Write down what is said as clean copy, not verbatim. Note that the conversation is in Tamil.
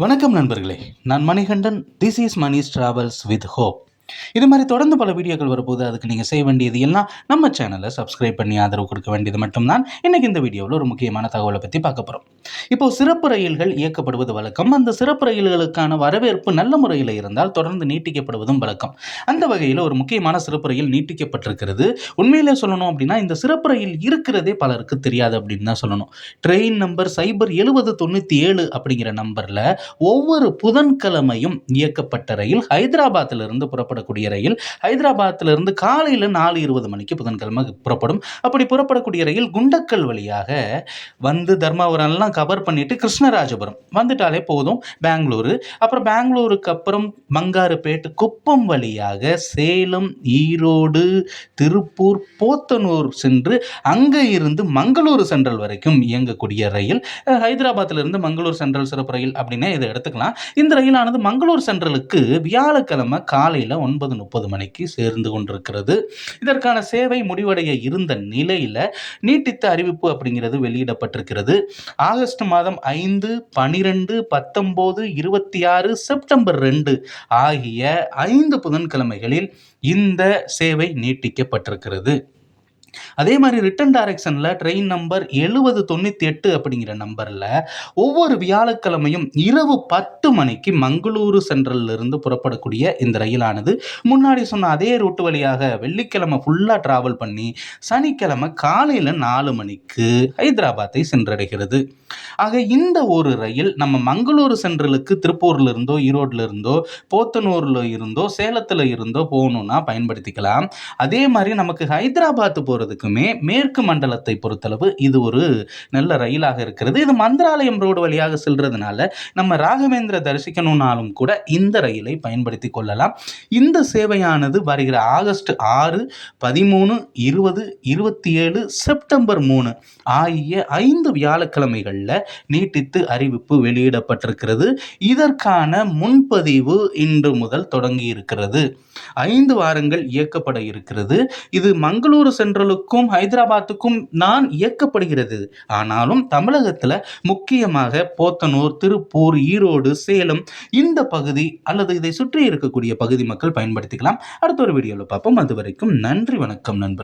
வணக்கம் நண்பர்களே, நான் Manikandan. This is Mani's travels with hope. இது மாதிரி தொடர்ந்து பல வீடியோக்கள் வரப்போது. அதுக்கு நீங்கள் செய்ய வேண்டியது எல்லாம் நம்ம சேனலை சப்ஸ்கிரைப் பண்ணி ஆதரவு கொடுக்க வேண்டியது மட்டும்தான். இன்னைக்கு இந்த வீடியோவில் ஒரு முக்கியமான தகவலை பற்றி பார்க்க போகிறோம். இப்போ சிறப்பு ரயில்கள் இயக்கப்படுவது வழக்கம். அந்த சிறப்பு ரயில்களுக்கான வரவேற்பு நல்ல முறையில் இருந்தால் தொடர்ந்து நீட்டிக்கப்படுவதும் வழக்கம். அந்த வகையில் ஒரு முக்கியமான சிறப்பு ரயில் நீட்டிக்கப்பட்டிருக்கிறது. உண்மையிலே சொல்லணும் அப்படின்னா இந்த சிறப்பு ரயில் இருக்கிறதே பலருக்கு தெரியாது அப்படின்னு தான் சொல்லணும். ட்ரெயின் நம்பர் 07097 அப்படிங்கிற நம்பரில் ஒவ்வொரு புதன்கிழமையும் இயக்கப்பட்ட ரயில் ஹைதராபாத்திலிருந்து புறப்படக்கூடிய ரயில். ஹைதராபாத்திலிருந்து காலையில் 4:20 மணிக்கு புதன்கிழமை புறப்படும். அப்படி புறப்படக்கூடிய ரயில் குண்டக்கல் வழியாக வந்து தர்மாபுரம் எல்லாம் கவர் பண்ணிட்டு கிருஷ்ணராஜபுரம் வந்துட்டாலே போதும் பெங்களூரு. அப்புறம் பெங்களூருக்கு அப்புறம் பங்காருப்பேட்டு, குப்பம் வழியாக சேலம், ஈரோடு, திருப்பூர், போத்தனூர் சென்று அங்கே இருந்து மங்களூரு சென்ட்ரல் வரைக்கும் இயங்கக்கூடிய ரயில். ஹைதராபாத்திலிருந்து மங்களூர் சென்ட்ரல் சிறப்பு ரயில் அப்படின்னே இதை எடுத்துக்கலாம். இந்த ரயிலானது மங்களூர் சென்ட்ரலுக்கு வியாழக்கிழமை காலையில் 9:30 மணிக்கு சேர்ந்து கொண்டிருக்கிறது. இதற்கான சேவை முடிவடைய இருந்த நிலையில் நீட்டித்த அறிவிப்பு அப்படிங்கிறது வெளியிடப்பட்டிருக்கிறது. ஆகஸ்ட் மாதம் 5, 12, 19, 26, செப்டம்பர் 2 ஆகிய 5 புதன்கிழமைகளில் இந்த சேவை நீட்டிக்கப்பட்டிருக்கிறது. அதே மாதிரி ரிட்டன் டைரக்ஷனில் ட்ரெயின் நம்பர் 7098 அப்படிங்கிற நம்பரில் ஒவ்வொரு வியாழக்கிழமையும் இரவு 10 மணிக்கு மங்களூரு சென்ட்ரலில் இருந்து புறப்படக்கூடிய இந்த ரயிலானது முன்னாடி சொன்ன அதே ரூட்டு வழியாக வெள்ளிக்கிழமை ஃபுல்லாக டிராவல் பண்ணி சனிக்கிழமை காலையில் 4 மணிக்கு ஹைதராபாத்தை சென்றடைகிறது. ஆக இந்த ஒரு ரயில் நம்ம மங்களூரு சென்ட்ரலுக்கு திருப்பூர்ல இருந்தோ, ஈரோடுல இருந்தோ, போத்தனூர்ல இருந்தோ, சேலத்தில் இருந்தோ போகணும்னா பயன்படுத்திக்கலாம். அதே மாதிரி நமக்கு ஹைதராபாத் போகிறதுக்குமே மேற்கு மண்டலத்தை பொறுத்தளவு இது ஒரு நல்ல ரயிலாக இருக்கிறது. இது மந்திராலயம் ரோடு வழியாக செல்றதுனால நம்ம ராகவேந்திர தரிசிக்கணும்னாலும் கூட இந்த ரயிலை பயன்படுத்தி கொள்ளலாம். இந்த சேவையானது வருகிற ஆகஸ்ட் 6, 13, 20, 27, செப்டம்பர் 3 ஆகிய 5 வியாழக்கிழமைகளில் நீட்டித்து அறிவிப்பு வெளியிடப்பட்டிருக்கிறது. இதற்கான முன்பதிவு இன்று முதல் தொடங்கி இருக்கிறது. 5 வாரங்கள் இயக்கப்பட இருக்கிறது. இது மங்களூரு சென்ட்ரலுக்கும் ஹைதராபாத்துக்கும் தான் இயக்கப்படுகிறது. ஆனாலும் தமிழகத்தில் முக்கியமாக போத்தனூர், திருப்பூர், ஈரோடு, சேலம் இந்த பகுதி அல்லது இதை சுற்றி இருக்கக்கூடிய பகுதி மக்கள் பயன்படுத்திக்கலாம். அடுத்த ஒரு வீடியோவில் பார்ப்போம். அது வரைக்கும் நன்றி, வணக்கம் நண்பர்.